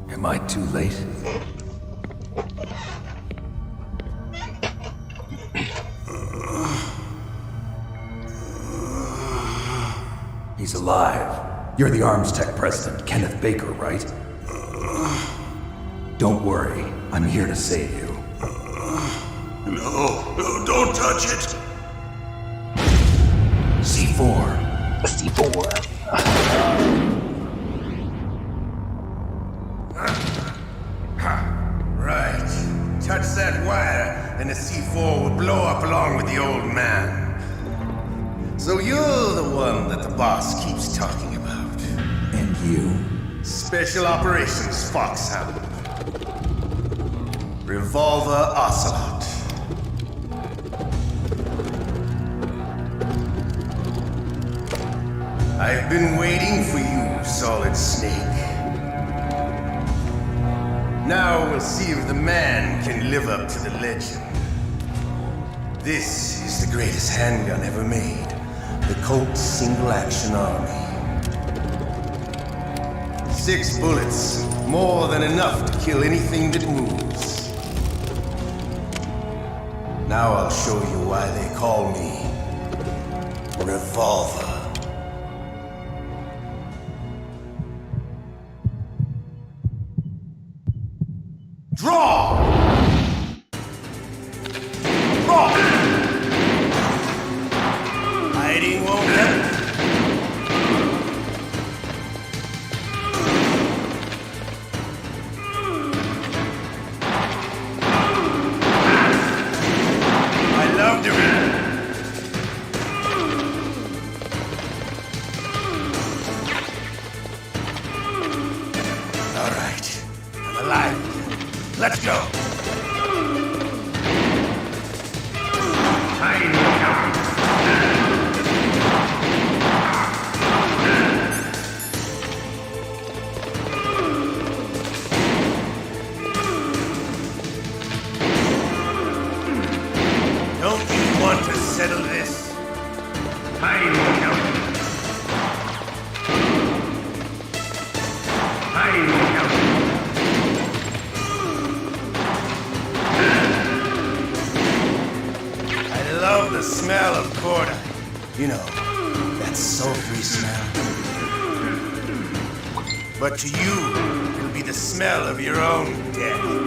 Am I too late? He's alive. You're the Arms Tech president, Kenneth Baker, right? Don't worry, I'm here to save you. No, don't touch it! C4. C4. Right. Touch that wire, and the C4 will blow up along with the old man. So you're the one that the boss keeps talking about. And you? Special Operations Foxhound. Revolver Ocelot. I've been waiting for you, Solid Snake. Now we'll see if the man can live up to the legend. This is the greatest handgun ever made. The Colt Single Action Army. 6 bullets, more than enough to kill anything that moves. Now I'll show you why they call me Revolver. Draw! Draw! Hiding won't help. Let's go. Don't you want to settle this? I love the smell of cordite. You know, that sulfur smell. But to you, it'll be the smell of your own death.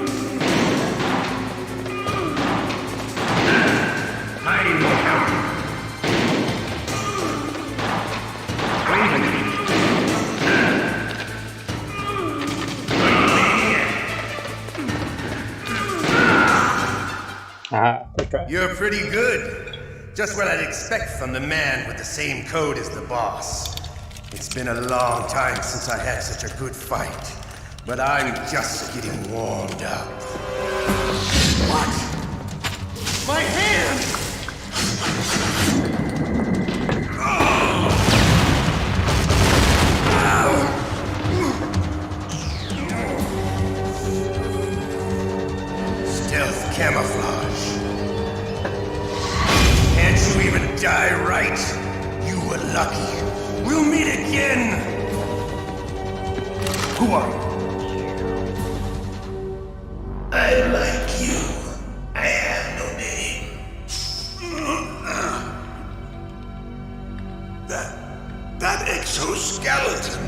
Okay. You're pretty good. Just what I'd expect from the man with the same code as the boss. It's been a long time since I had such a good fight, but I'm just getting warmed up. What? My hand! Stealth camouflage. Can't you even die right? You were lucky. We'll meet again! Who are you? I'm like you. I have no name. That exoskeleton.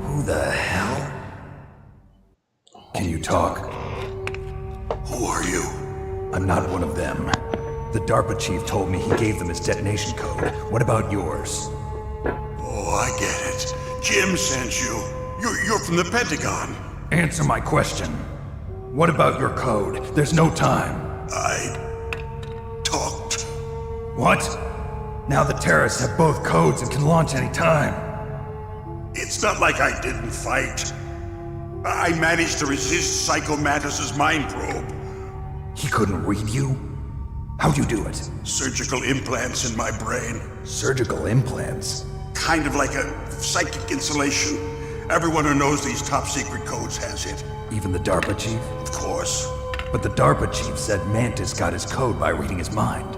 Who the hell? Can you talk? Who are you? I'm not one of them. The DARPA chief told me he gave them his detonation code. What about yours? Oh, I get it. Jim sent you. You're from the Pentagon. Answer my question. What about your code? There's no time. I talked. What? Now the terrorists have both codes and can launch any time. It's not like I didn't fight. I managed to resist Psycho Mantis's mind probe. He couldn't read you? How'd you do it? Surgical implants in my brain. Surgical implants? Kind of like a psychic insulation. Everyone who knows these top secret codes has it. Even the DARPA chief? Of course. But the DARPA chief said Mantis got his code by reading his mind.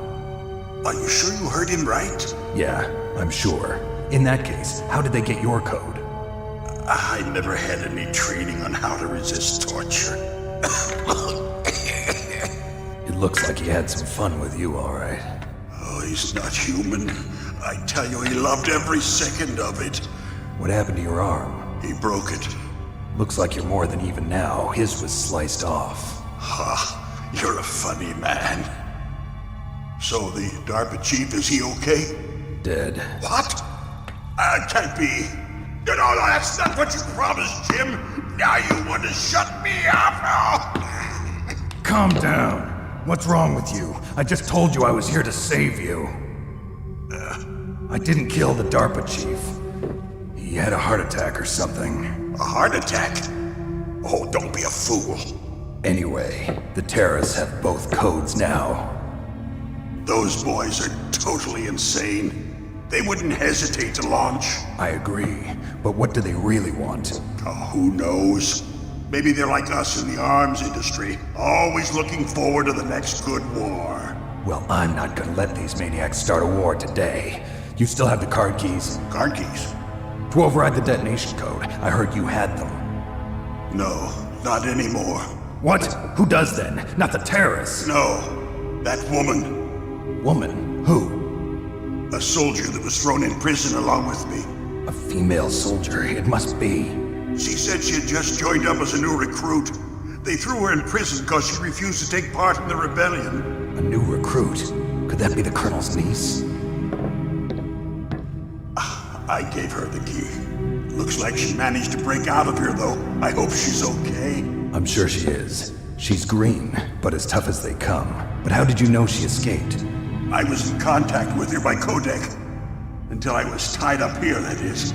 Are you sure you heard him right? Yeah, I'm sure. In that case, how did they get your code? I never had any training on how to resist torture. It looks like he had some fun with you, all right. Oh, he's not human. I tell you, he loved every second of it. What happened to your arm? He broke it. Looks like you're more than even now. His was sliced off. Ha, you're a funny man. So the DARPA chief, is he okay? Dead. What? Can't be. No, that's not what you promised, Jim. Now you want to shut me up? Calm down. What's wrong with you? I just told you I was here to save you. I didn't kill the DARPA chief. He had a heart attack or something. A heart attack? Oh, don't be a fool. Anyway, the terrorists have both codes now. Those boys are totally insane. They wouldn't hesitate to launch. I agree, but what do they really want? Oh, who knows? Maybe they're like us in the arms industry, always looking forward to the next good war. Well, I'm not gonna let these maniacs start a war today. You still have the card keys? Card keys? To override the detonation code. I heard you had them. No, not anymore. What? Who does then? Not the terrorists. No, that woman. Woman? Who? A soldier that was thrown in prison along with me. A female soldier. It must be. She said she had just joined up as a new recruit. They threw her in prison because she refused to take part in the rebellion. A new recruit? Could that be the colonel's niece? I gave her the key. Looks like she managed to break out of here, though. I hope she's okay. I'm sure she is. She's green, but as tough as they come. But how did you know she escaped? I was in contact with her by codec. Until I was tied up here, that is.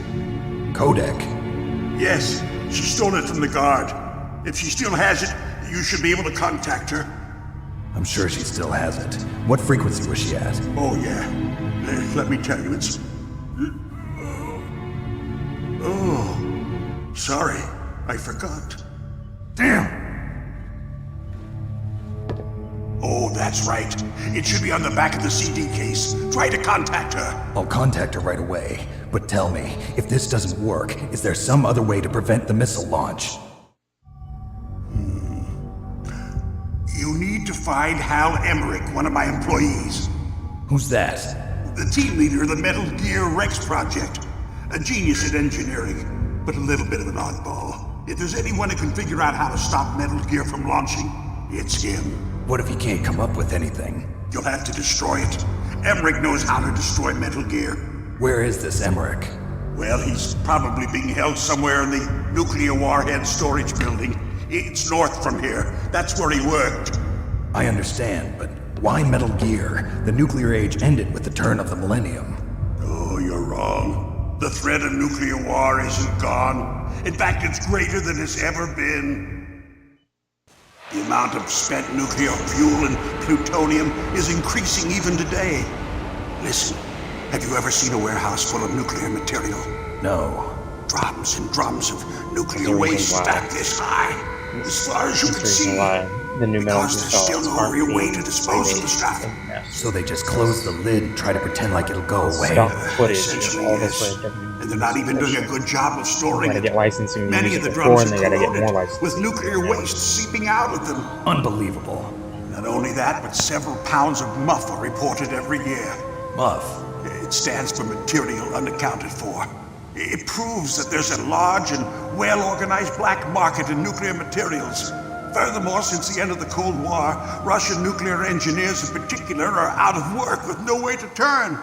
Codec? Yes, she stole it from the guard. If she still has it, you should be able to contact her. I'm sure she still has it. What frequency was she at? Oh, yeah. Let me tell you, it's... Oh, sorry. I forgot. Damn! Oh, that's right. It should be on the back of the CD case. Try to contact her. I'll contact her right away. But tell me, if this doesn't work, is there some other way to prevent the missile launch? You need to find Hal Emmerich, one of my employees. Who's that? The team leader of the Metal Gear Rex project. A genius at engineering, but a little bit of an oddball. If there's anyone who can figure out how to stop Metal Gear from launching, it's him. What if he can't come up with anything? You'll have to destroy it. Emmerich knows how to destroy Metal Gear. Where is this Emmerich? Well, he's probably being held somewhere in the nuclear warhead storage building. It's north from here. That's where he worked. I understand, but why Metal Gear? The nuclear age ended with the turn of the millennium. Oh, you're wrong. The threat of nuclear war isn't gone. In fact, it's greater than it's ever been. The amount of spent nuclear fuel and plutonium is increasing even today. Listen, have you ever seen a warehouse full of nuclear material? No. Drums and drums of nuclear waste stacked this high, as far as you can see. The new Metal Gear Because there's still no real way to dispose of the stuff. So they just close the lid and try to pretend like it'll go away. Stock footage of Essentially, all yes. this footage. And they're not even doing a good job of storing Gotta it. get licensing Many music of the before, drums and are they gotta get more corroded, licensing. with nuclear waste seeping out of them. Unbelievable. Not only that, but several pounds of muff are reported every year. Muff. It stands for material unaccounted for. It proves that there's a large and well-organized black market in nuclear materials. Furthermore, since the end of the Cold War, Russian nuclear engineers in particular are out of work with no way to turn.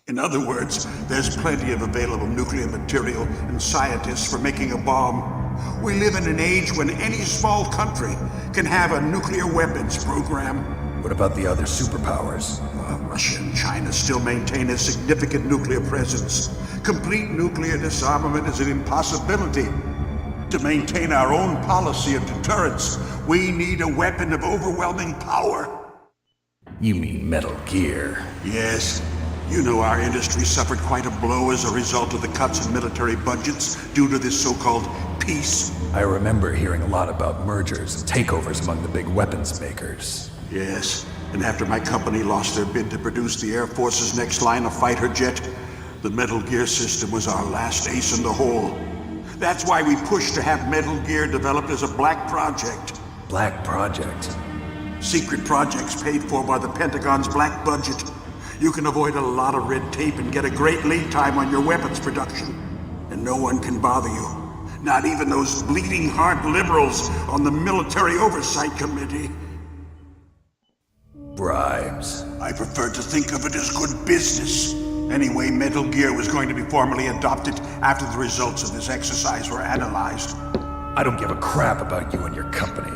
In other words, there's plenty of available nuclear material and scientists for making a bomb. We live in an age when any small country can have a nuclear weapons program. What about the other superpowers? Russia and China still maintain a significant nuclear presence. Complete nuclear disarmament is an impossibility. To maintain our own policy of deterrence, we need a weapon of overwhelming power. You mean Metal Gear. Yes. You know our industry suffered quite a blow as a result of the cuts in military budgets due to this so-called peace. I remember hearing a lot about mergers and takeovers among the big weapons makers. Yes, and after my company lost their bid to produce the Air Force's next line of fighter jet, the Metal Gear system was our last ace in the hole. That's why we pushed to have Metal Gear developed as a black project. Black Project. Secret projects paid for by the Pentagon's black budget. You can avoid a lot of red tape and get a great lead time on your weapons production. And no one can bother you. Not even those bleeding heart liberals on the Military Oversight Committee. Bribes. I prefer to think of it as good business. Anyway, Metal Gear was going to be formally adopted after the results of this exercise were analyzed. I don't give a crap about you and your company.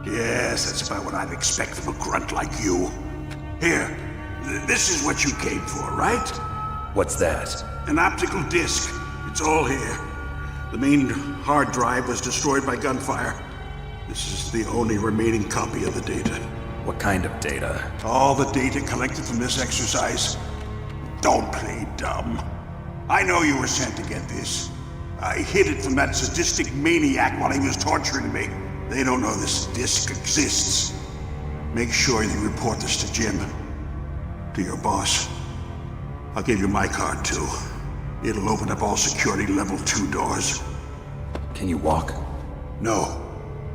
Yes, that's about what I'd expect from a grunt like you. Here, this is what you came for, right? What's that? An optical disc. It's all here. The main hard drive was destroyed by gunfire. This is the only remaining copy of the data. What kind of data? All the data collected from this exercise. Don't play dumb. I know you were sent to get this. I hid it from that sadistic maniac while he was torturing me. They don't know this disc exists. Make sure you report this to Jim. To your boss. I'll give you my card too. It'll open up all security level 2 doors. Can you walk? No.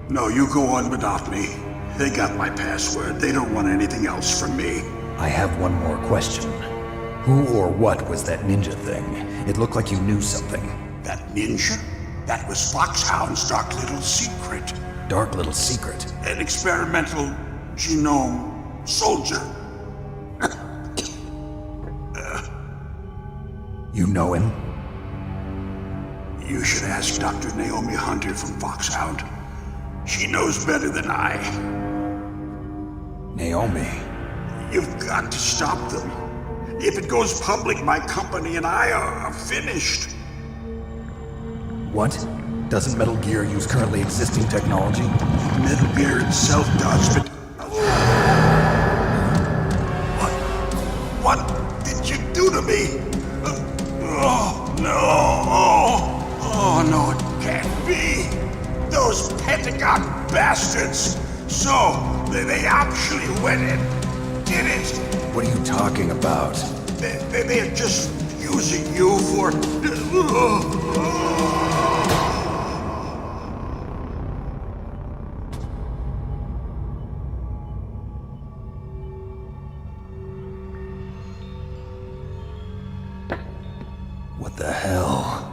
No, you go on without me. They got my password. They don't want anything else from me. I have one more question. Who or what was that ninja thing? It looked like you knew something. That ninja? That was Foxhound's dark little secret. Dark little secret. An experimental genome soldier. You know him? You should ask Dr. Naomi Hunter from Foxhound. She knows better than I. Naomi? You've got to stop them. If it goes public, my company and I are finished. What? Doesn't Metal Gear use currently existing technology? Metal Gear itself does, but... What did you do to me? Oh, no. Oh, no, it can't be. Those Pentagon bastards. So, they actually went and did it. What are you talking about? They're just using you for... What the hell?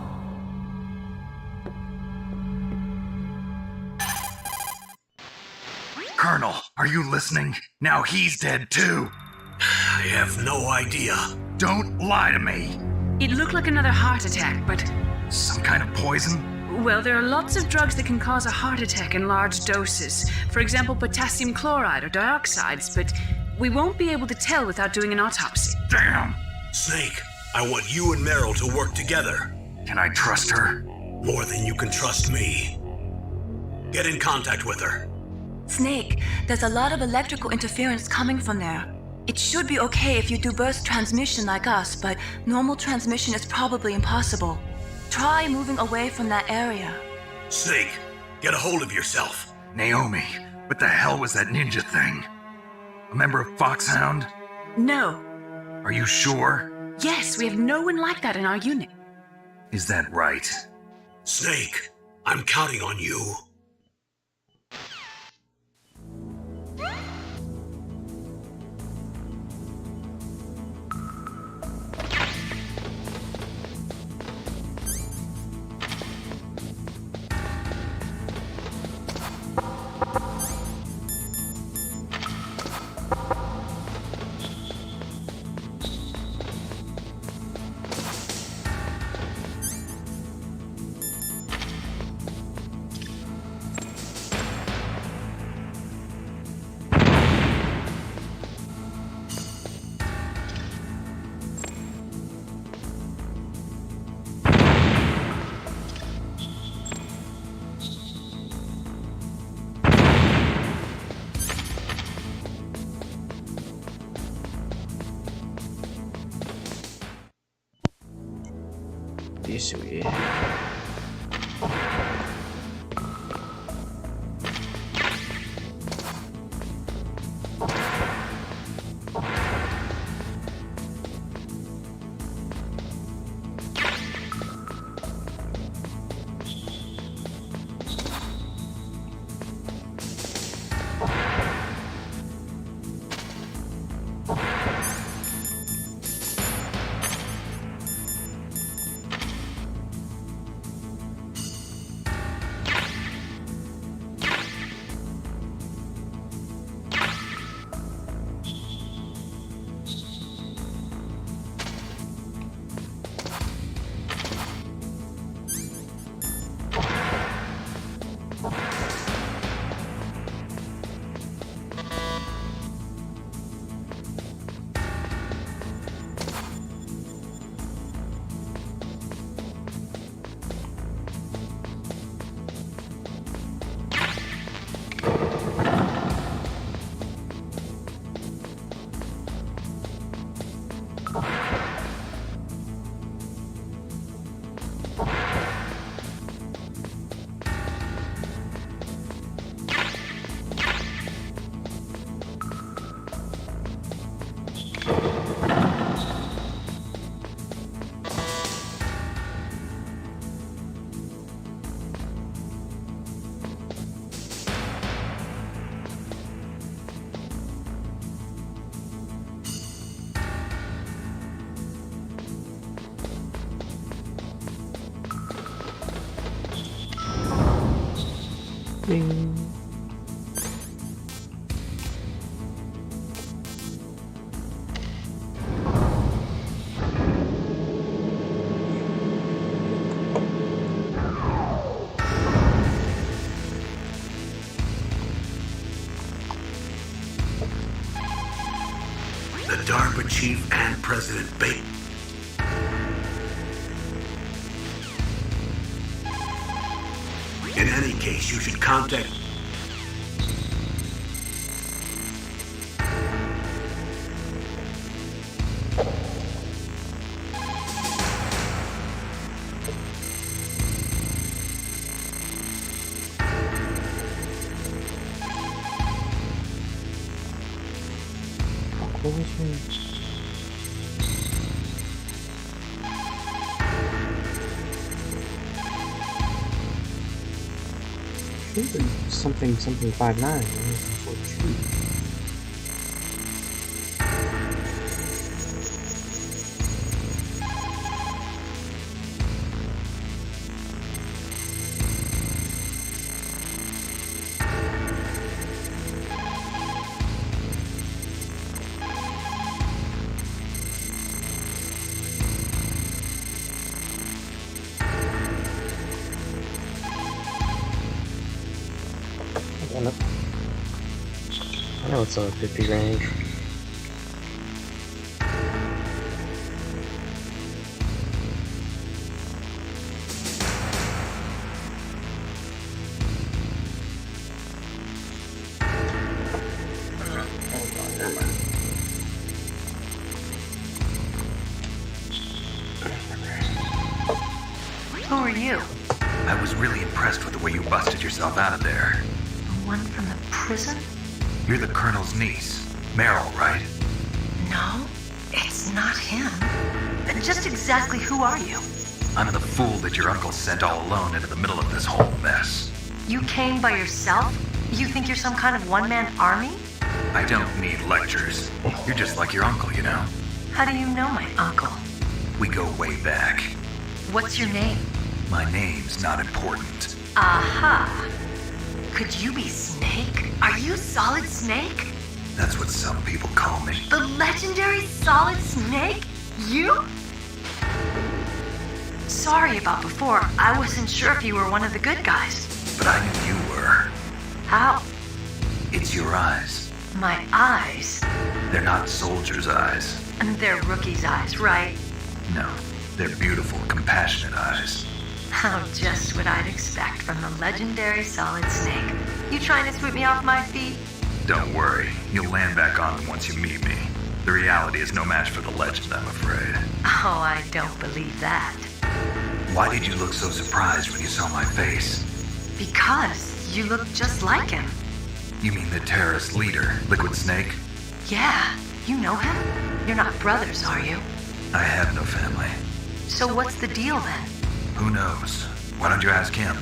Colonel, are you listening? Now he's dead too. I have no idea. Don't lie to me. It looked like another heart attack, but... Some kind of poison? Well, there are lots of drugs that can cause a heart attack in large doses. For example, potassium chloride or dioxides, but we won't be able to tell without doing an autopsy. Damn! Snake, I want you and Meryl to work together. Can I trust her? More than you can trust me. Get in contact with her. Snake, there's a lot of electrical interference coming from there. It should be okay if you do burst transmission like us, but normal transmission is probably impossible. Try moving away from that area. Snake, get a hold of yourself. Naomi, what the hell was that ninja thing? A member of Foxhound? No. Are you sure? Yes, we have no one like that in our unit. Is that right? Snake, I'm counting on you. This way. Ding. Chief and President Baker. In any case, you should contact... Something 59. I know it's a 50 range. Who are you? I was really impressed with the way you busted yourself out of there. The one from the prison? You're the Colonel's niece, Meryl, right? No, it's not him. Just exactly who are you? I'm the fool that your uncle sent all alone into the middle of this whole mess. You came by yourself? You think you're some kind of one-man army? I don't need lectures. You're just like your uncle, you know? How do you know my uncle? We go way back. What's your name? My name's not important. Aha. Could you be Snake? Are you Solid Snake? That's what some people call me. The legendary Solid Snake? You? Sorry about before. I wasn't sure if you were one of the good guys. But I knew you were. How? It's your eyes. My eyes? They're not soldiers' eyes. And they're rookies' eyes, right? No, they're beautiful, compassionate eyes. Oh, just what I'd expect from the legendary Solid Snake. You trying to sweep me off my feet? Don't worry, you'll land back on them once you meet me. The reality is no match for the legend, I'm afraid. Oh, I don't believe that. Why did you look so surprised when you saw my face? Because you look just like him. You mean the terrorist leader, Liquid Snake? Yeah, you know him? You're not brothers, are you? I have no family. So what's the deal then? Who knows? Why don't you ask him?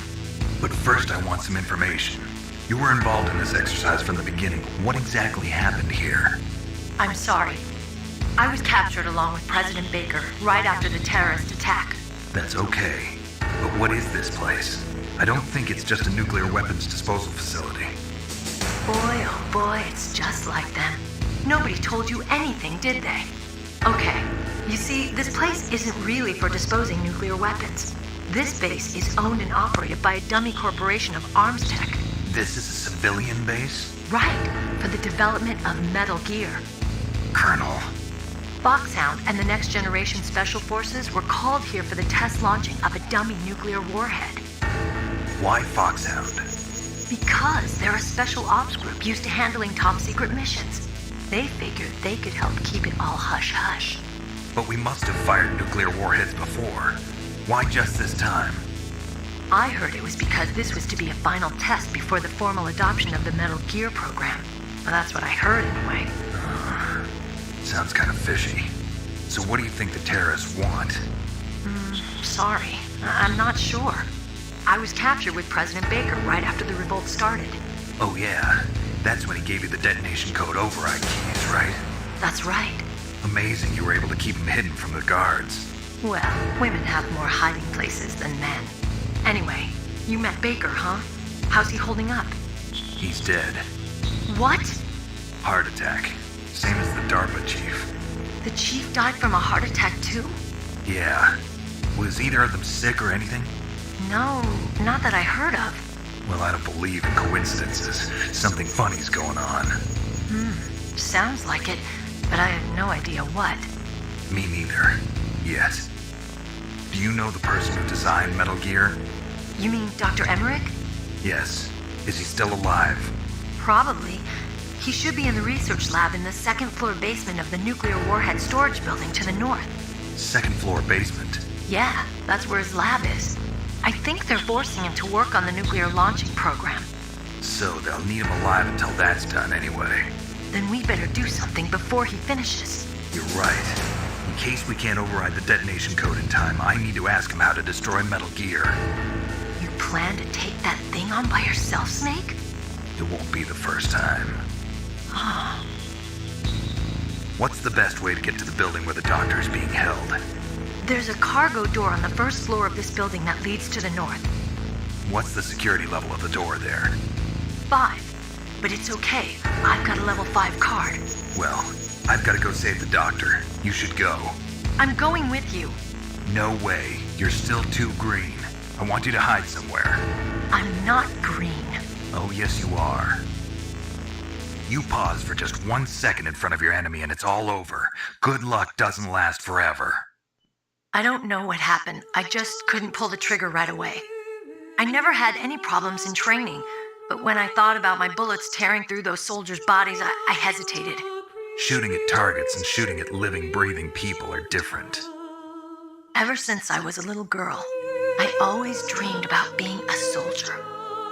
But first I want some information. You were involved in this exercise from the beginning. What exactly happened here? I'm sorry. I was captured along with President Baker right after the terrorist attack. That's okay. But what is this place? I don't think it's just a nuclear weapons disposal facility. Boy, oh boy, it's just like them. Nobody told you anything, did they? Okay, you see, this place isn't really for disposing nuclear weapons. This base is owned and operated by a dummy corporation of arms tech. This is a civilian base? Right, for the development of Metal Gear. Colonel. Foxhound and the Next Generation Special Forces were called here for the test launching of a dummy nuclear warhead. Why Foxhound? Because they're a special ops group used to handling top-secret missions. They figured they could help keep it all hush-hush. But we must have fired nuclear warheads before. Why just this time? I heard it was because this was to be a final test before the formal adoption of the Metal Gear program. Well, that's what I heard anyway. Sounds kind of fishy. So what do you think the terrorists want? Sorry, I'm not sure. I was captured with President Baker right after the revolt started. Oh yeah, that's when he gave you the detonation code override keys, right? That's right. Amazing you were able to keep him hidden from the guards. Well, women have more hiding places than men. Anyway, you met Baker, huh? How's he holding up? He's dead. What? Heart attack. Same as the DARPA chief. The chief died from a heart attack too? Yeah. Was either of them sick or anything? No, not that I heard of. Well, I don't believe in coincidences. Something funny's going on. Sounds like it. but I have no idea what. Me neither. Yet. Do you know the person who designed Metal Gear? You mean Dr. Emmerich? Yes. Is he still alive? Probably. He should be in the research lab in the second floor basement of the nuclear warhead storage building to the north. Second floor basement. Yeah, that's where his lab is. I think they're forcing him to work on the nuclear launching program. So they'll need him alive until that's done anyway. Then we better do something before he finishes. You're right. In case we can't override the detonation code in time, I need to ask him how to destroy Metal Gear. You plan to take that thing on by yourself, Snake? It won't be the first time. What's the best way to get to the building where the doctor is being held? There's a cargo door on the first floor of this building that leads to the north. What's the security level of the door there? 5. But it's okay. I've got a level 5 card. Well, I've got to go save the doctor. You should go. I'm going with you. No way. You're still too green. I want you to hide somewhere. I'm not green. Oh, yes, you are. You pause for just 1 second in front of your enemy and it's all over. Good luck doesn't last forever. I don't know what happened. I just couldn't pull the trigger right away. I never had any problems in training, but when I thought about my bullets tearing through those soldiers' bodies, I hesitated. Shooting at targets and shooting at living, breathing people are different. Ever since I was a little girl, I always dreamed about being a soldier.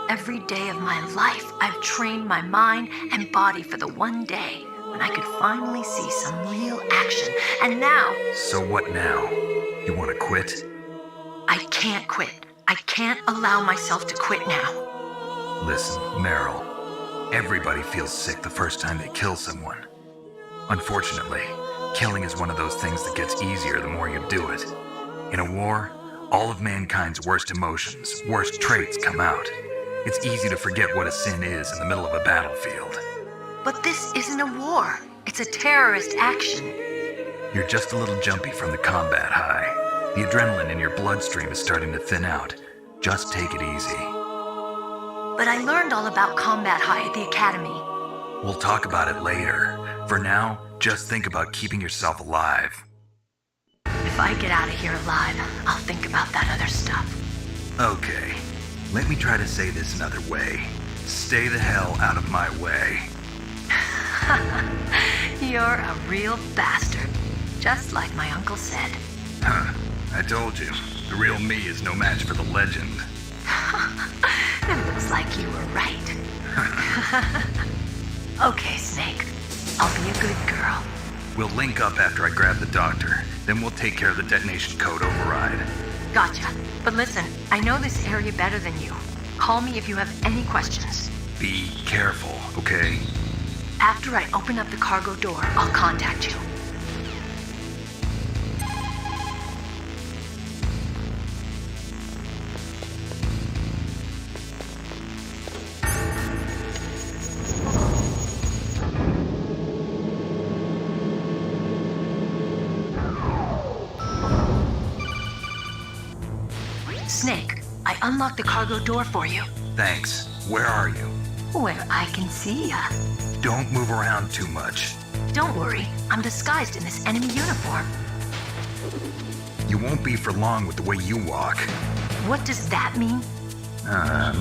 Every day of my life, I've trained my mind and body for the one day when I could finally see some real action. And now... So what now? You want to quit? I can't quit. I can't allow myself to quit now. Listen, Meryl. Everybody feels sick the first time they kill someone. Unfortunately, killing is one of those things that gets easier the more you do it. In a war, all of mankind's worst emotions, worst traits come out. It's easy to forget what a sin is in the middle of a battlefield. But this isn't a war. It's a terrorist action. You're just a little jumpy from the combat high. The adrenaline in your bloodstream is starting to thin out. Just take it easy. But I learned all about combat high at the academy. We'll talk about it later. For now, just think about keeping yourself alive. If I get out of here alive, I'll think about that other stuff. Okay. Let me try to say this another way. Stay the hell out of my way. You're a real bastard. Just like my uncle said. Huh. I told you. The real me is no match for the legend. It looks like you were right. Okay, Snake. I'll be a good girl. We'll link up after I grab the doctor. Then we'll take care of the detonation code override. Gotcha. But listen, I know this area better than you. Call me if you have any questions. Be careful, okay? After I open up the cargo door, I'll contact you. Snake, I unlocked the cargo door for you. Thanks. Where are you? Where I can see ya. Don't move around too much. Don't worry, I'm disguised in this enemy uniform. You won't be for long with the way you walk. What does that mean?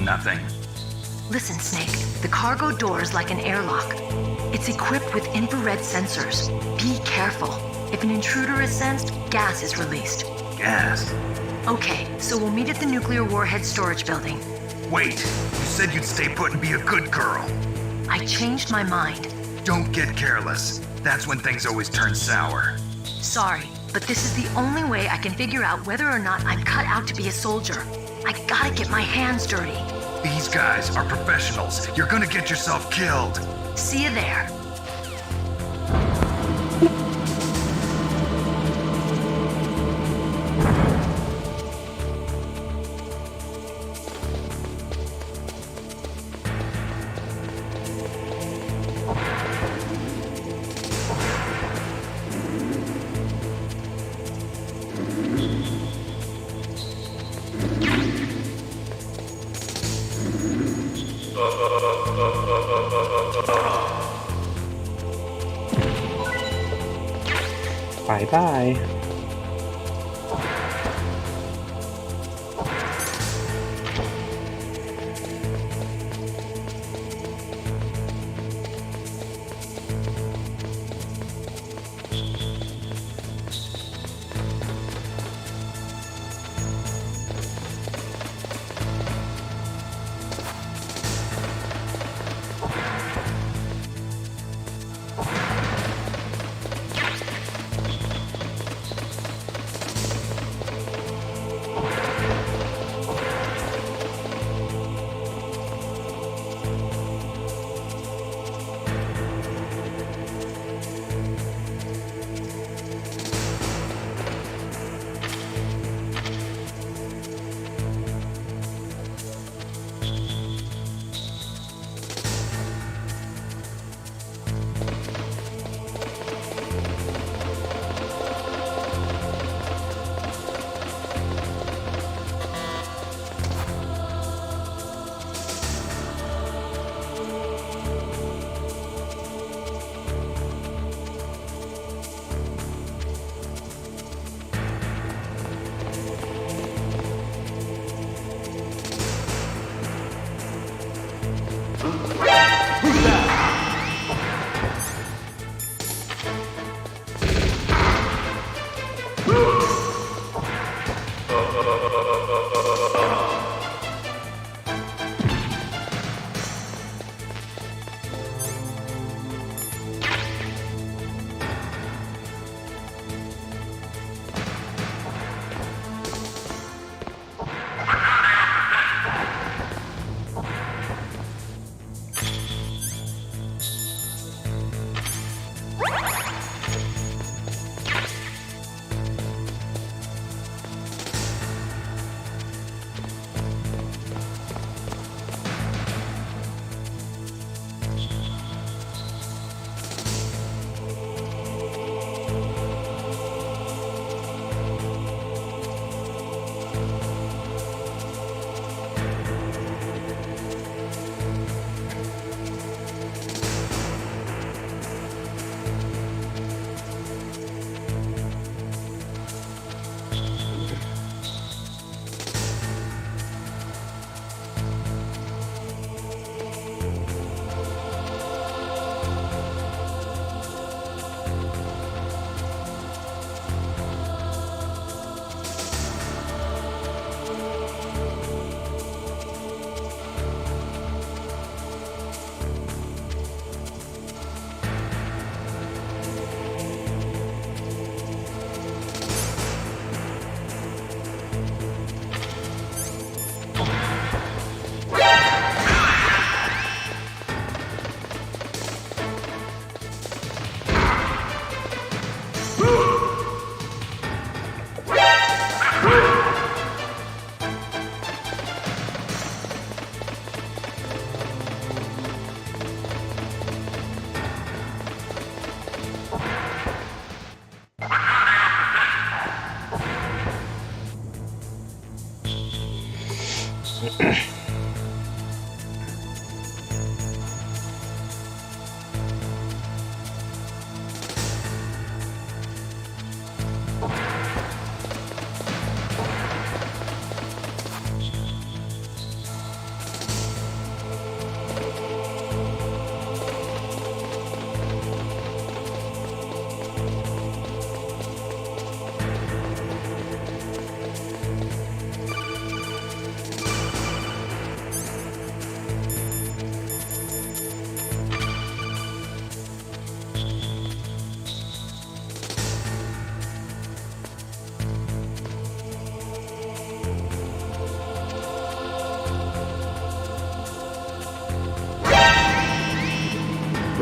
Nothing. Listen, Snake, the cargo door is like an airlock. It's equipped with infrared sensors. Be careful. If an intruder is sensed, gas is released. Gas? Okay, so we'll meet at the nuclear warhead storage building. Wait, you said you'd stay put and be a good girl. I changed my mind. Don't get careless. That's when things always turn sour. Sorry, but this is the only way I can figure out whether or not I'm cut out to be a soldier. I gotta get my hands dirty. These guys are professionals. You're gonna get yourself killed. See you there. Bye bye.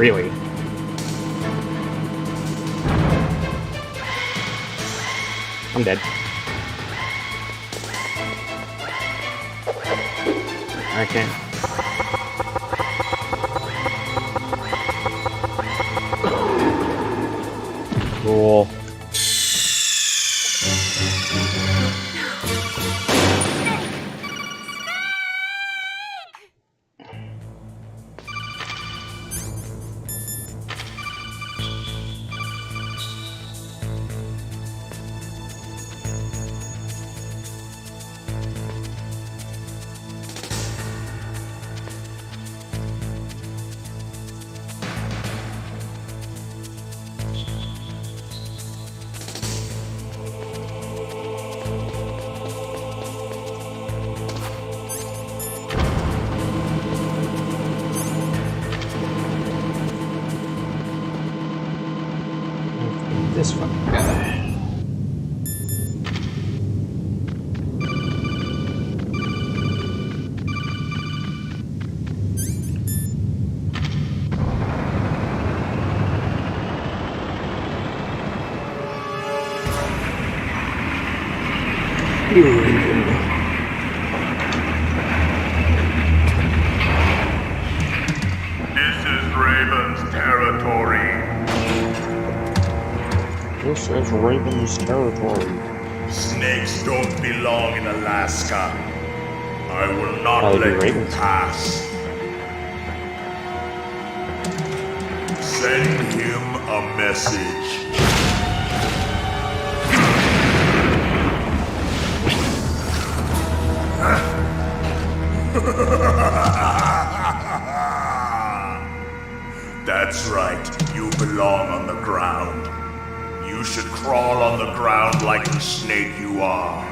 Really? I'm dead. I can't. Cool. This is Raven's territory. This is Raven's territory. Snakes don't belong in Alaska. I will not Oh, let you Ravens. pass. Send him a message. That's right, you belong on the ground. You should crawl on the ground like the snake you are.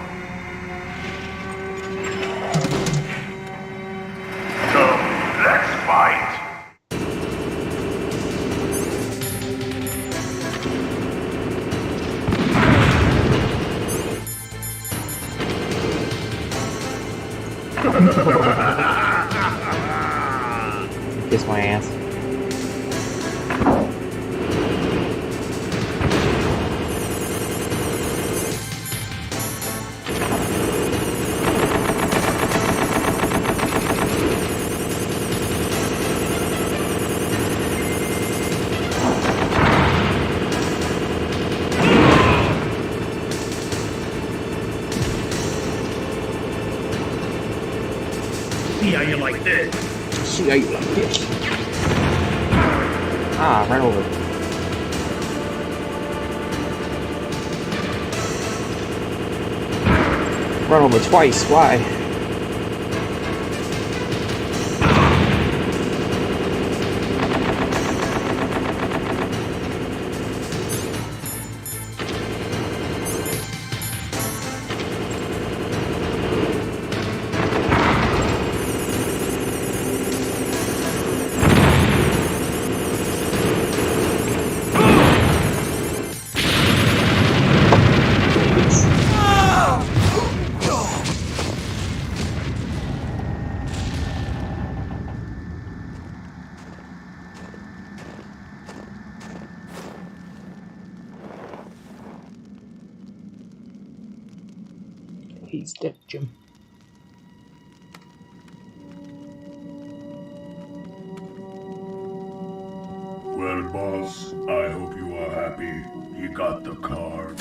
So, let's fight. Kiss my ass. See how you like this? See how you like this. Ah, ran over. Run over twice, why? He's dead, Jim. Well, boss, I hope you are happy. He got the card.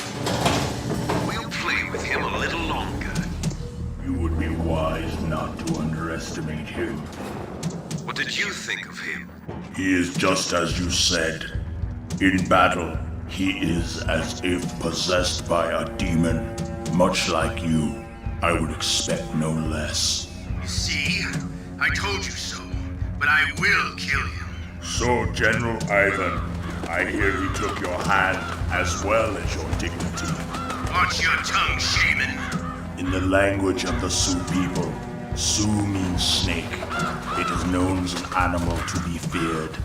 We'll play with him a little longer. You would be wise not to underestimate him. What did you think of him? He is just as you said. In battle, he is as if possessed by a demon. Much like you, I would expect no less. You see? I told you so. But I will kill him. So, General Ivan, I hear he took your hand as well as your dignity. Watch your tongue, shaman. In the language of the Sioux people, Sioux means snake. It is known as an animal to be feared.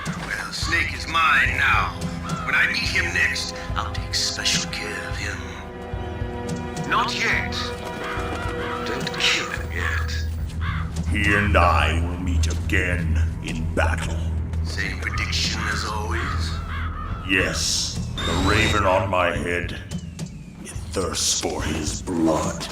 Well, Snake is mine now. When I meet him next, I'll take special care of him. Not yet. Don't kill him yet. He and I will meet again in battle. Same prediction as always. Yes, the raven on my head. It thirsts for his blood.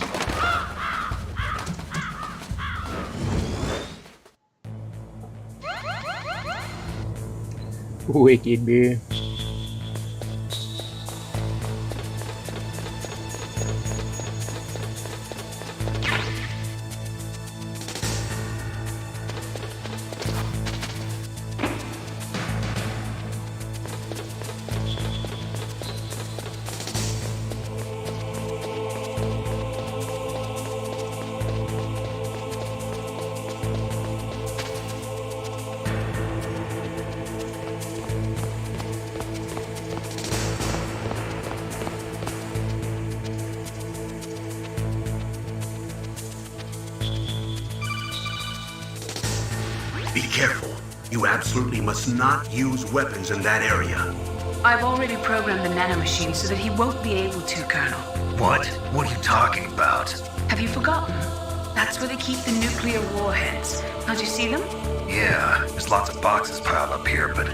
Wicked, man. Be careful. You absolutely must not use weapons in that area. I've already programmed the nanomachine so that he won't be able to, Colonel. What? What are you talking about? Have you forgotten? That's where they keep the nuclear warheads. Don't you see them? Yeah, there's lots of boxes piled up here, but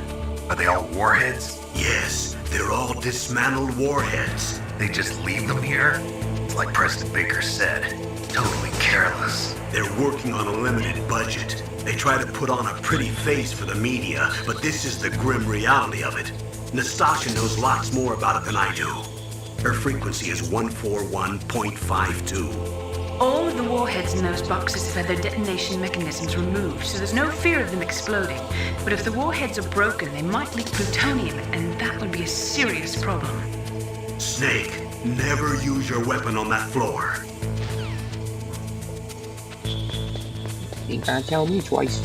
are they all warheads? Yes, they're all dismantled warheads. They just leave them here? It's like Preston Baker said, totally careless. They're working on a limited budget. They try to put on a pretty face for the media, but this is the grim reality of it. Nastasha knows lots more about it than I do. Her frequency is 141.52. All of the warheads in those boxes have had their detonation mechanisms removed, so there's no fear of them exploding. But if the warheads are broken, they might leak plutonium, and that would be a serious problem. Snake, never use your weapon on that floor. You gotta tell me twice.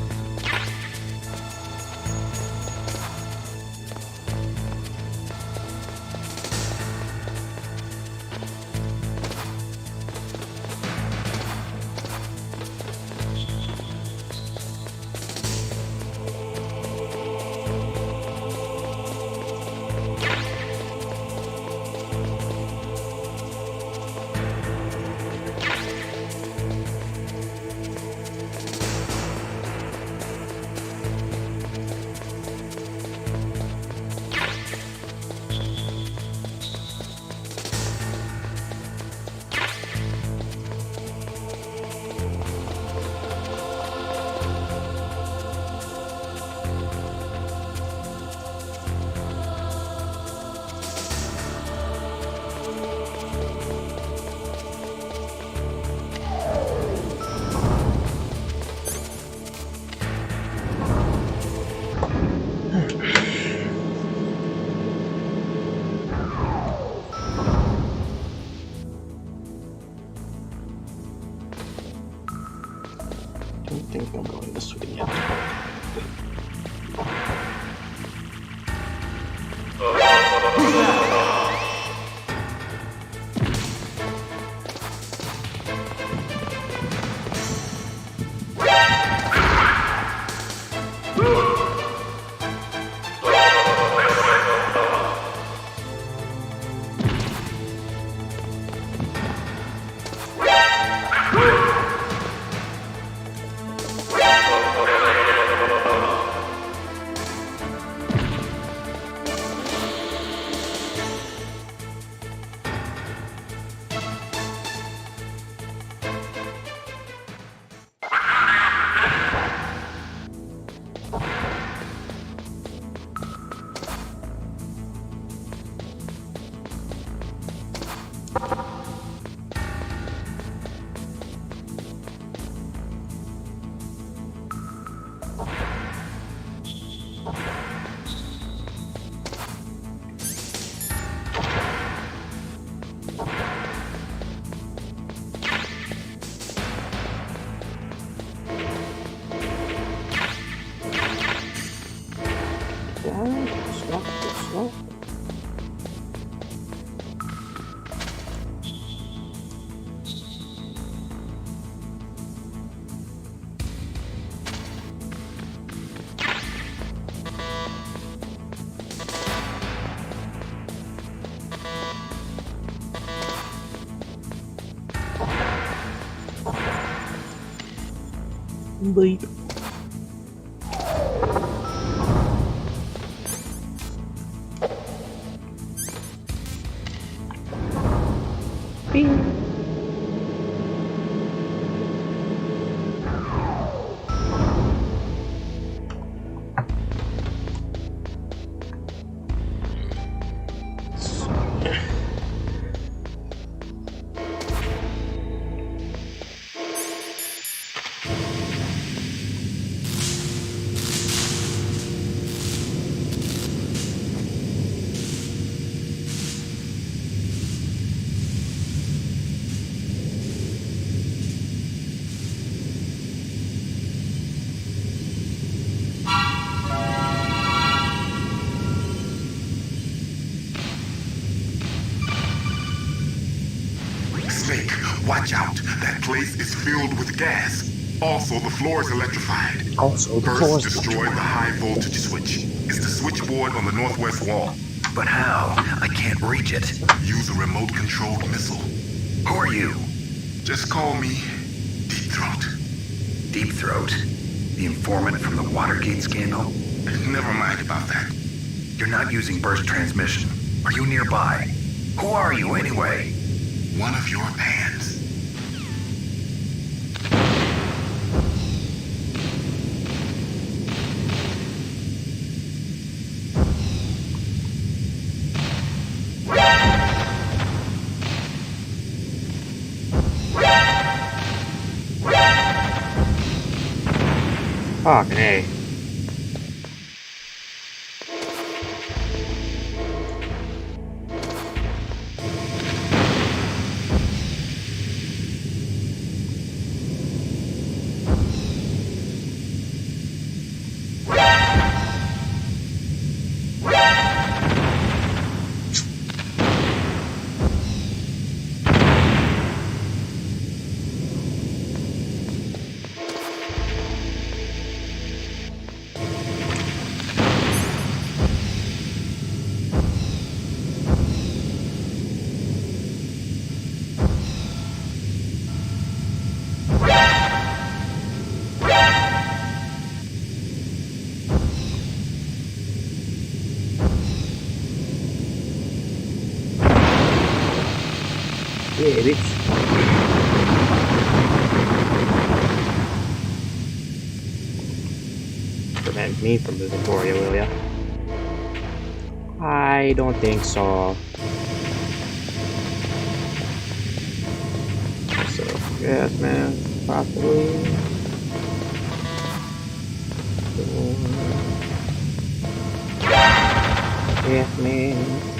I don't think I'm going this way yet. Slow. Bleep. Bing. Snake, watch out. That place is filled with gas. Also, the floor is electrified. First, destroy the high voltage switch. It's the switchboard on the northwest wall. But how? I can't reach it. Use a remote-controlled missile. Who are you? Just call me Deep Throat. Deep Throat? The informant from the Watergate scandal? Never mind about that. You're not using burst transmission. Are you nearby? Who are you anyway? One of your bands. Fucking A. Yeah, bitch. Prevent me from losing Gloria, will ya? I don't think so. So, yes, man. Possibly. Yes, man.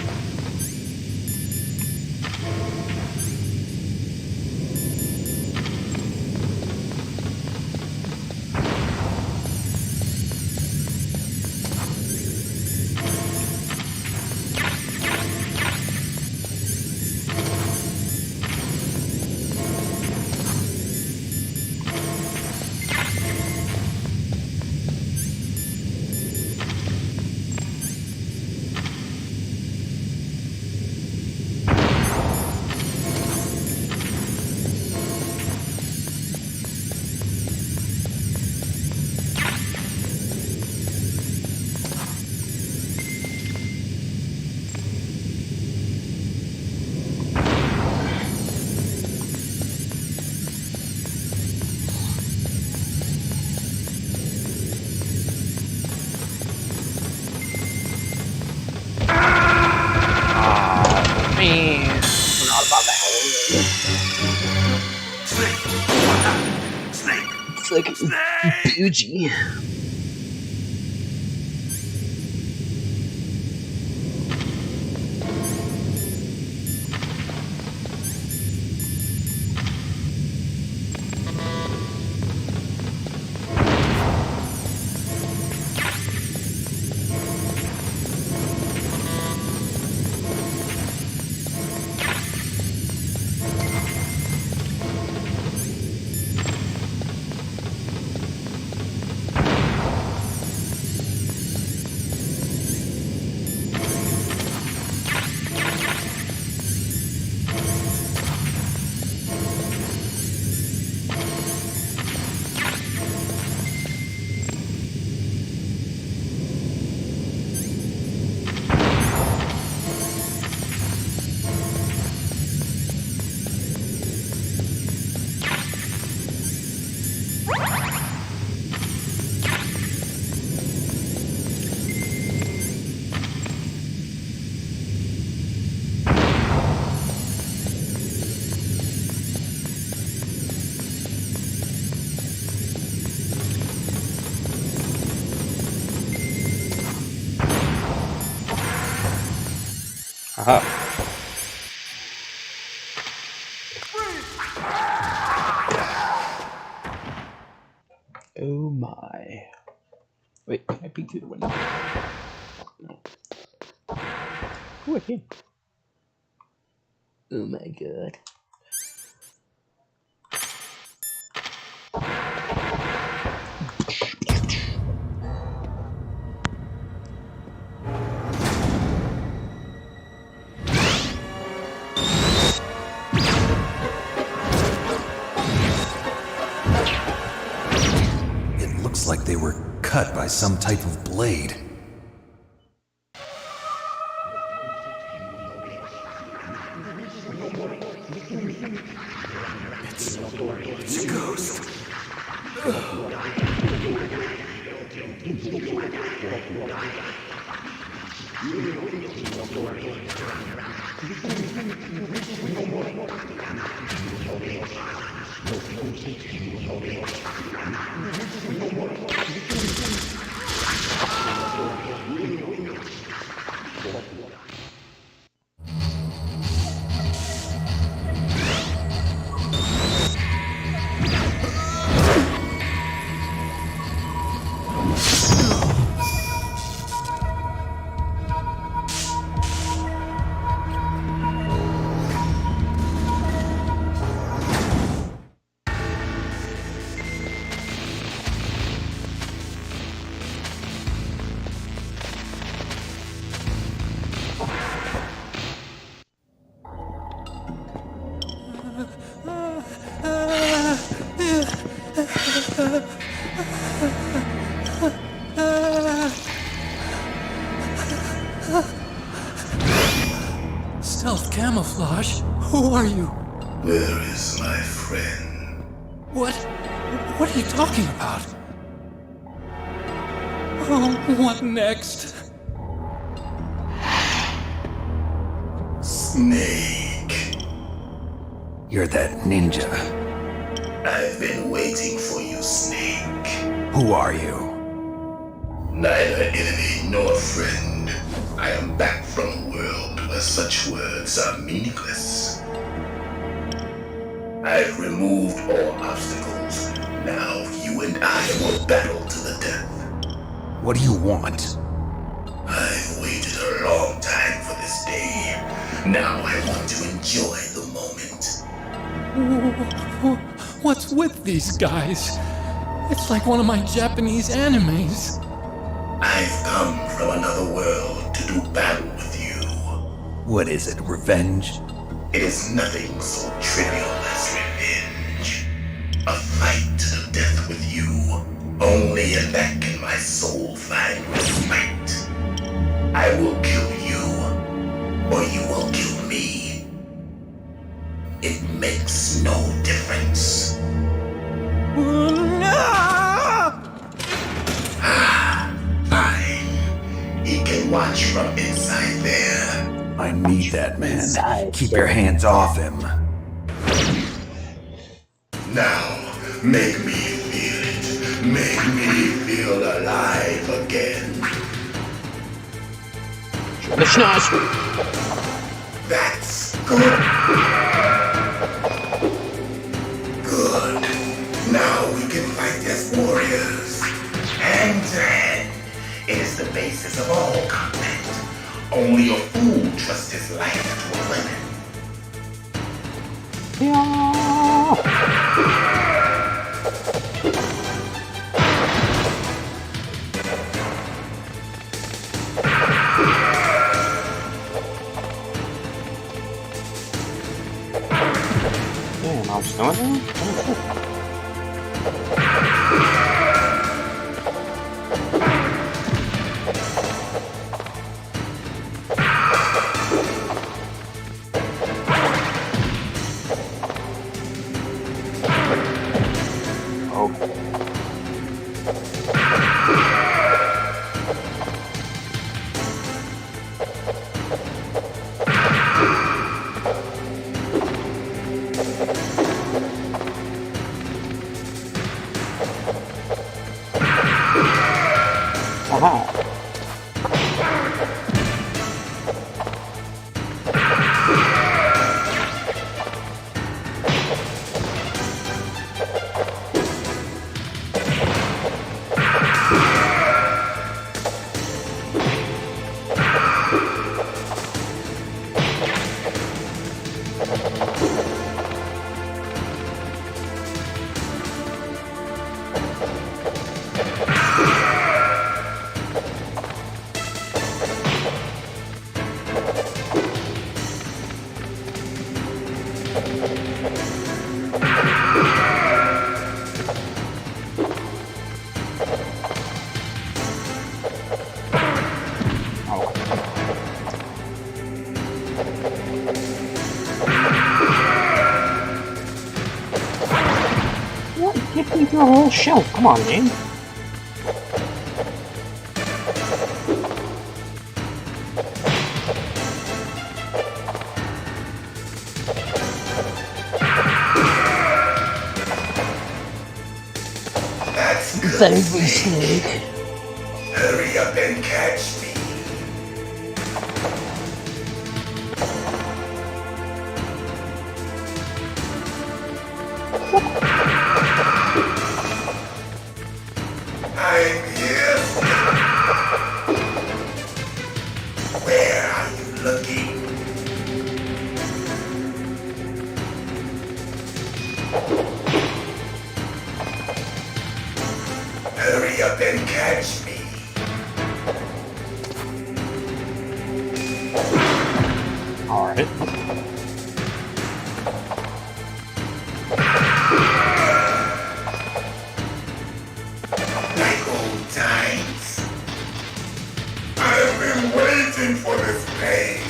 Man, forgot about that. Snake! It's like bougie. Aha. Oh my. Wait, can I peek through the window? No. Ooh, I can. Oh my god. It looks like they were cut by some type of blade. It's a ghost. Stealth camouflage? Who are you? Where is my friend? What are you talking about? Oh, what next? Snake. You're that ninja. I've been waiting for you, Snake. Who are you? Neither enemy nor friend. I am back from a world where such words are meaningless. I've removed all obstacles. Now you and I will battle to the death. What do you want? I've waited a long time for this day. Now I want to enjoy the moment. What's with these guys? It's like one of my Japanese animes. I've come from another world to do battle with you. What is it, revenge? It is nothing so trivial as revenge. A fight to the death with you. Only in that can my soul find respite. I will kill you, or you will kill me. It makes no difference. Fine. He can watch from inside there. I need that man. Keep your hands off him. Now, make me feel it. Make me feel alive again. That's good. Good. Now we can fight as warriors. Hand to hand. It is the basis of all combat. Only a fool trusts his life to a weapon. Damn, I was doing that? Can't believe your whole shelf. Come on, man. Baby snake. Hurry up and catch me. I'm here. Where are you looking? Hurry up and catch me. Alright. Like old times. I've been waiting for this pain.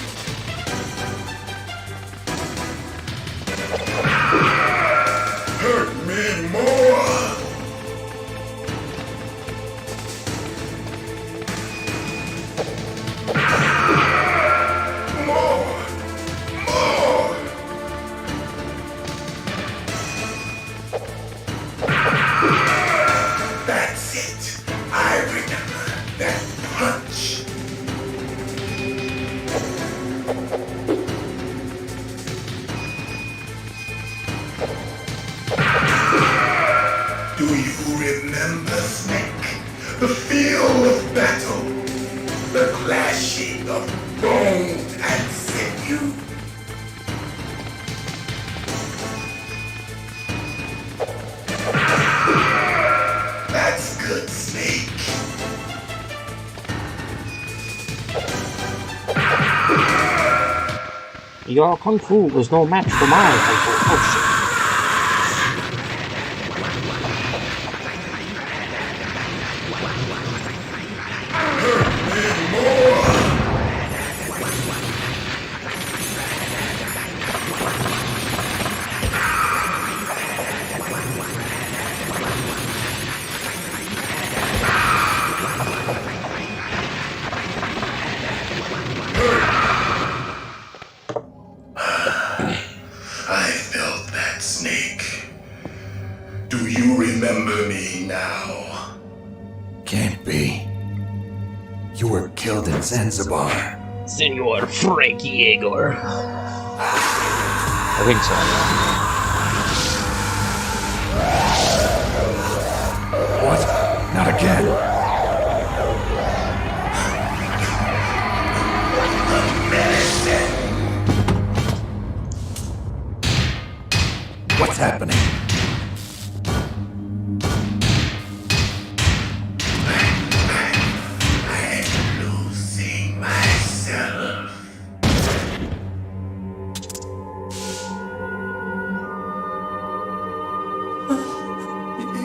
Hurt me more. That's it. I remember that punch. Do you remember, Snake? The feel of battle. The clashing of bone and sinew. That's good, Snake. Your kung fu was no match for my kung fu. Oh shit. I felt that, Snake. Do you remember me now? Can't be. You were killed in Zanzibar. Senor Frankie Igor. I think so. What? Not again. What's happening? I'm losing myself.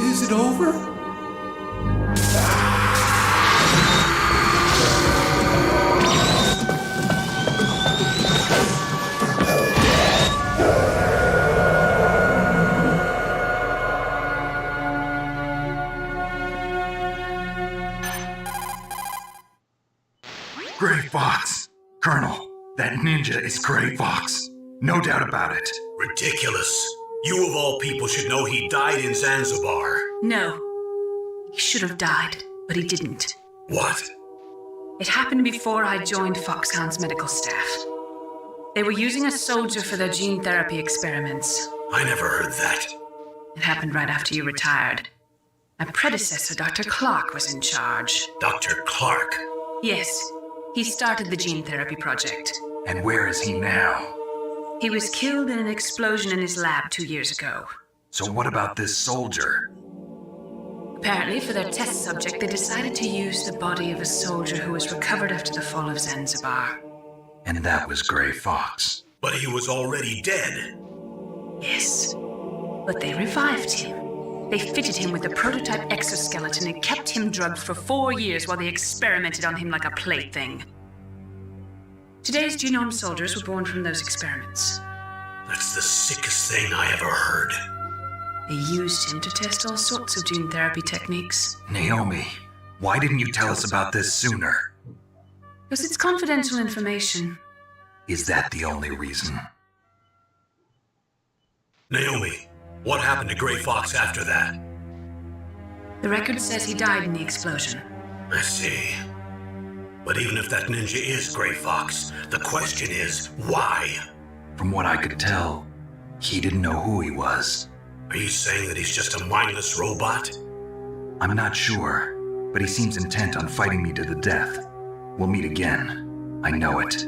Is it over? Gray Fox! Colonel, that ninja is Gray Fox. No doubt about it. Ridiculous. You of all people should know he died in Zanzibar. No. He should have died, but he didn't. What? It happened before I joined Foxhound's medical staff. They were using a soldier for their gene therapy experiments. I never heard that. It happened right after you retired. My predecessor, Dr. Clark, was in charge. Dr. Clark? Yes, he started the gene therapy project. And where is he now? He was killed in an explosion in his lab 2 years ago. So what about this soldier? Apparently, for their test subject, they decided to use the body of a soldier who was recovered after the fall of Zanzibar. And that was Gray Fox. But he was already dead. Yes, but they revived him. They fitted him with a prototype exoskeleton and kept him drugged for 4 years while they experimented on him like a plaything. Today's genome soldiers were born from those experiments. That's the sickest thing I ever heard. They used him to test all sorts of gene therapy techniques. Naomi, why didn't you tell us about this sooner? Because it's confidential information. Is that the only reason? Naomi, what happened to Gray Fox after that? The record says he died in the explosion. I see. But even if that ninja is Gray Fox, the question is, why? From what I could tell, he didn't know who he was. Are you saying that he's just a mindless robot? I'm not sure, but he seems intent on fighting me to the death. We'll meet again. I know it.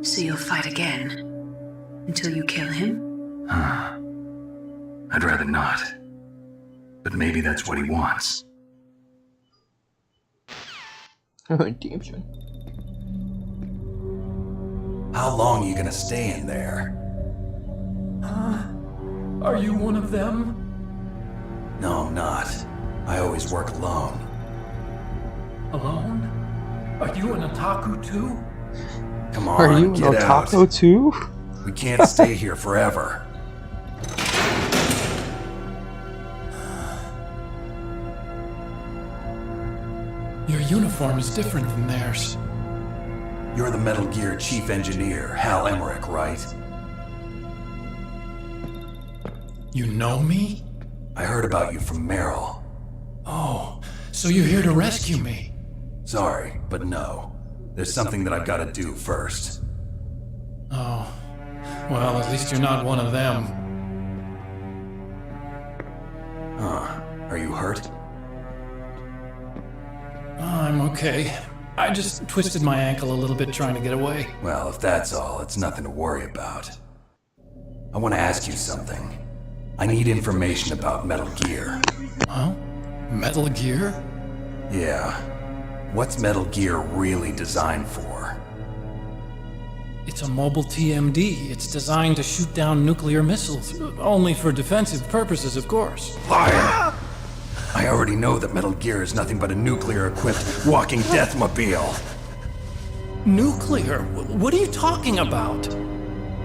So you'll fight again? Until you kill him? I'd rather not. But maybe that's what he wants. Redemption. How long are you gonna stay in there? Are you one of them? No, I'm not. I always work alone. Alone? Are you an otaku too? Come on, Are you an get out. otaku too? We can't stay here forever. Your uniform is different than theirs. You're the Metal Gear Chief Engineer, Hal Emmerich, right? You know me? I heard about you from Meryl. Oh, so you're here to rescue me? Sorry, but no. There's something that I've got to do first. Oh, well, at least you're not one of them. Huh. Are you hurt? I'm okay. I just twisted my ankle a little bit trying to get away. Well, if that's all, it's nothing to worry about. I want to ask you something. I need information about Metal Gear. Huh? Metal Gear? Yeah. What's Metal Gear really designed for? It's a mobile TMD. It's designed to shoot down nuclear missiles. Only for defensive purposes, of course. Liar! I already know that Metal Gear is nothing but a nuclear-equipped walking deathmobile. Nuclear? What are you talking about?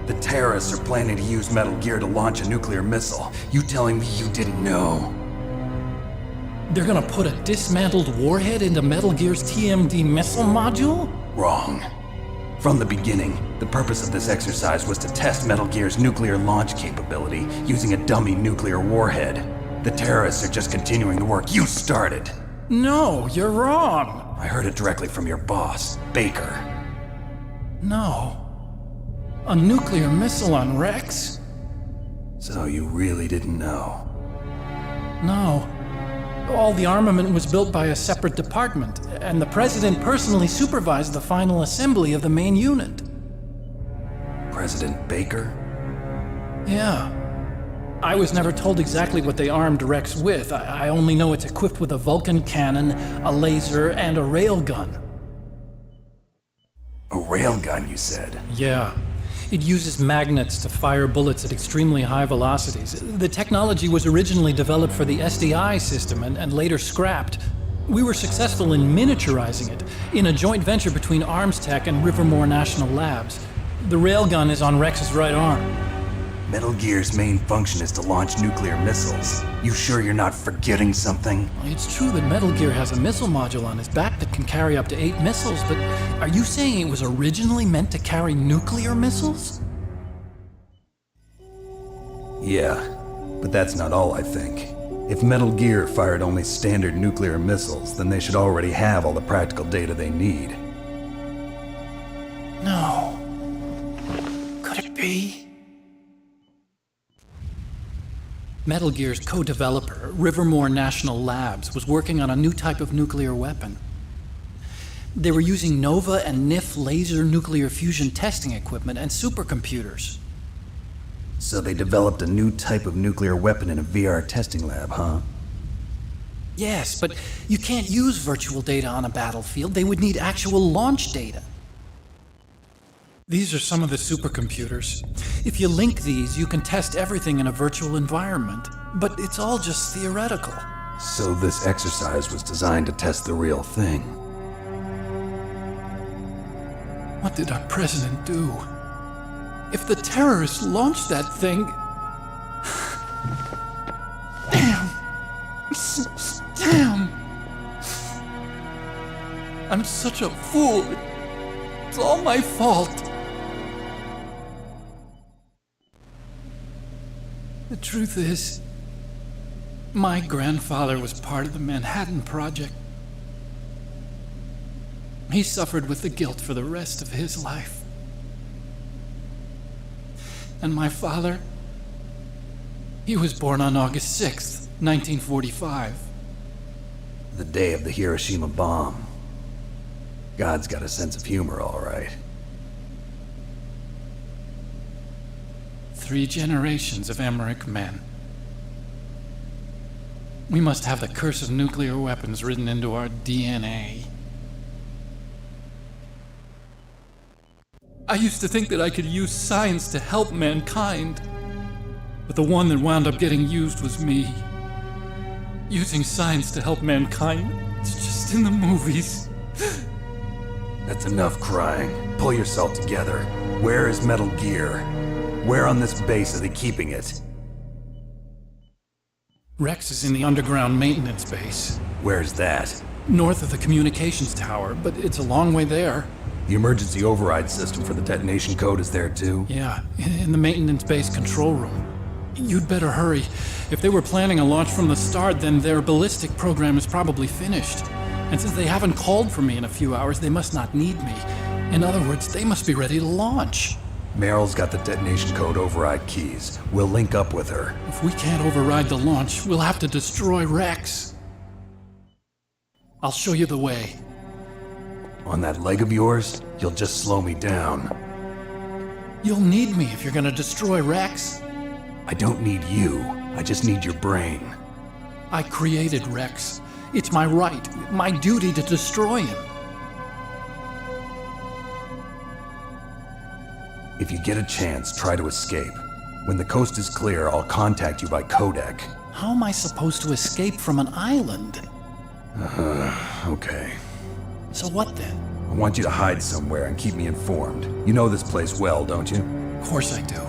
The terrorists are planning to use Metal Gear to launch a nuclear missile. You telling me you didn't know? They're gonna put a dismantled warhead into Metal Gear's TMD missile module? Wrong. From the beginning, the purpose of this exercise was to test Metal Gear's nuclear launch capability using a dummy nuclear warhead. The terrorists are just continuing the work you started. No, you're wrong. I heard it directly from your boss, Baker. No. A nuclear missile on Rex? So you really didn't know? No. All the armament was built by a separate department, and the president personally supervised the final assembly of the main unit. President Baker? Yeah. I was never told exactly what they armed Rex with. I only know it's equipped with a Vulcan cannon, a laser, and a railgun. A railgun, you said? Yeah. It uses magnets to fire bullets at extremely high velocities. The technology was originally developed for the SDI system and later scrapped. We were successful in miniaturizing it in a joint venture between Arms Tech and Rivermore National Labs. The railgun is on Rex's right arm. Metal Gear's main function is to launch nuclear missiles. You sure you're not forgetting something? It's true that Metal Gear has a missile module on its back that can carry up to 8 missiles, but are you saying it was originally meant to carry nuclear missiles? Yeah, but that's not all I think. If Metal Gear fired only standard nuclear missiles, then they should already have all the practical data they need. No. Could it be? Metal Gear's co-developer, Rivermore National Labs, was working on a new type of nuclear weapon. They were using NOVA and NIF laser nuclear fusion testing equipment and supercomputers. So they developed a new type of nuclear weapon in a VR testing lab, huh? Yes, but you can't use virtual data on a battlefield. They would need actual launch data. These are some of the supercomputers. If you link these, you can test everything in a virtual environment. But it's all just theoretical. So this exercise was designed to test the real thing. What did our president do? If the terrorists launched that thing... Damn! I'm such a fool. It's all my fault. The truth is, my grandfather was part of the Manhattan Project. He suffered with the guilt for the rest of his life. And my father, he was born on August 6th, 1945. The day of the Hiroshima bomb. God's got a sense of humor, all right. 3 generations of Emmerich men. We must have the curse of nuclear weapons written into our DNA. I used to think that I could use science to help mankind, but the one that wound up getting used was me. Using science to help mankind, it's just in the movies. That's enough crying. Pull yourself together. Where is Metal Gear? Where on this base are they keeping it? Rex is in the underground maintenance base. Where's that? North of the communications tower, but it's a long way there. The emergency override system for the detonation code is there too? Yeah, in the maintenance base control room. You'd better hurry. If they were planning a launch from the start, then their ballistic program is probably finished. And since they haven't called for me in a few hours, they must not need me. In other words, they must be ready to launch. Meryl's got the detonation code override keys. We'll link up with her. If we can't override the launch, we'll have to destroy Rex. I'll show you the way. On that leg of yours, you'll just slow me down. You'll need me if you're gonna destroy Rex. I don't need you. I just need your brain. I created Rex. It's my right, my duty to destroy him. If you get a chance, try to escape. When the coast is clear, I'll contact you by codec. How am I supposed to escape from an island? Okay. So what then? I want you to hide somewhere and keep me informed. You know this place well, don't you? Of course I do.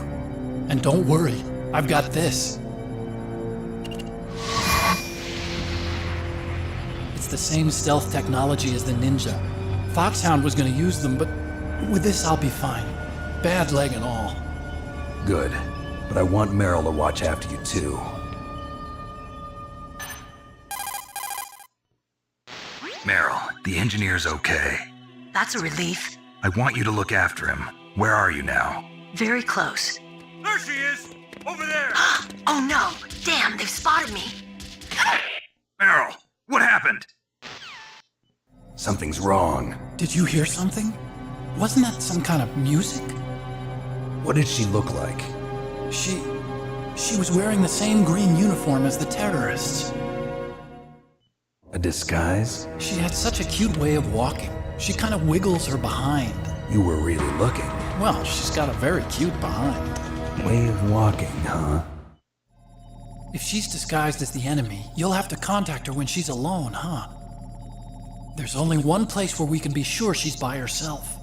And don't worry, I've got this. It's the same stealth technology as the Ninja. Foxhound was gonna use them, but with this I'll be fine. Bad leg and all. Good. But I want Meryl to watch after you too. Meryl, the engineer's okay. That's a relief. I want you to look after him. Where are you now? Very close. There she is! Over there! Oh no! Damn, they've spotted me. Meryl, what happened? Something's wrong. Did you hear something? Wasn't that some kind of music? What did she look like? She was wearing the same green uniform as the terrorists. A disguise? She had such a cute way of walking. She kind of wiggles her behind. You were really looking. Well, she's got a very cute behind. Way of walking, huh? If she's disguised as the enemy, you'll have to contact her when she's alone, huh? There's only one place where we can be sure she's by herself.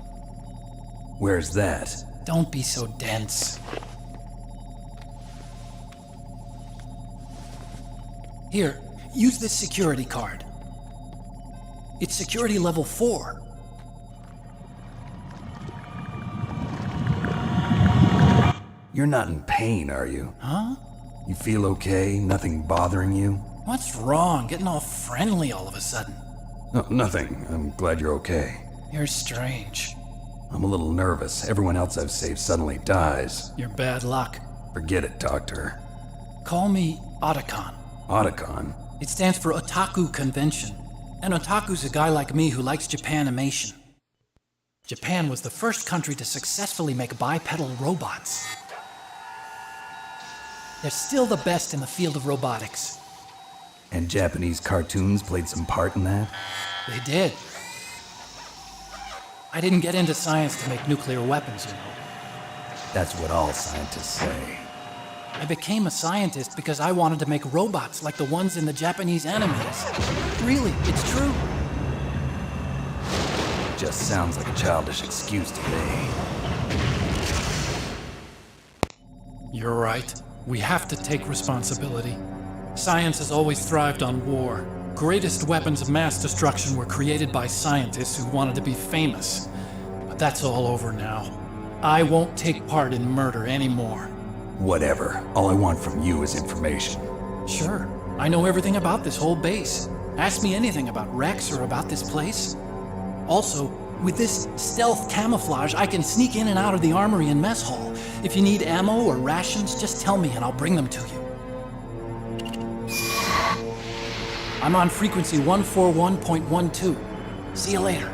Where's that? Don't be so dense. Here, use this security card. It's security level 4. You're not in pain, are you? Huh? You feel okay? Nothing bothering you? What's wrong? Getting all friendly all of a sudden. No, nothing. I'm glad you're okay. You're strange. I'm a little nervous. Everyone else I've saved suddenly dies. You're bad luck. Forget it, Doctor. Call me Otacon. Otacon? It stands for Otaku Convention. An otaku's a guy like me who likes Japanimation. Japan was the first country to successfully make bipedal robots. They're still the best in the field of robotics. And Japanese cartoons played some part in that? They did. I didn't get into science to make nuclear weapons, you know. That's what all scientists say. I became a scientist because I wanted to make robots like the ones in the Japanese animes. Really, it's true. Just sounds like a childish excuse to me. You're right. We have to take responsibility. Science has always thrived on war. Greatest weapons of mass destruction were created by scientists who wanted to be famous. But that's all over now. I won't take part in murder anymore. Whatever. All I want from you is information. Sure. I know everything about this whole base. Ask me anything about Rex or about this place. Also, with this stealth camouflage, I can sneak in and out of the armory and mess hall. If you need ammo or rations, just tell me and I'll bring them to you. I'm on frequency 141.12. See you later.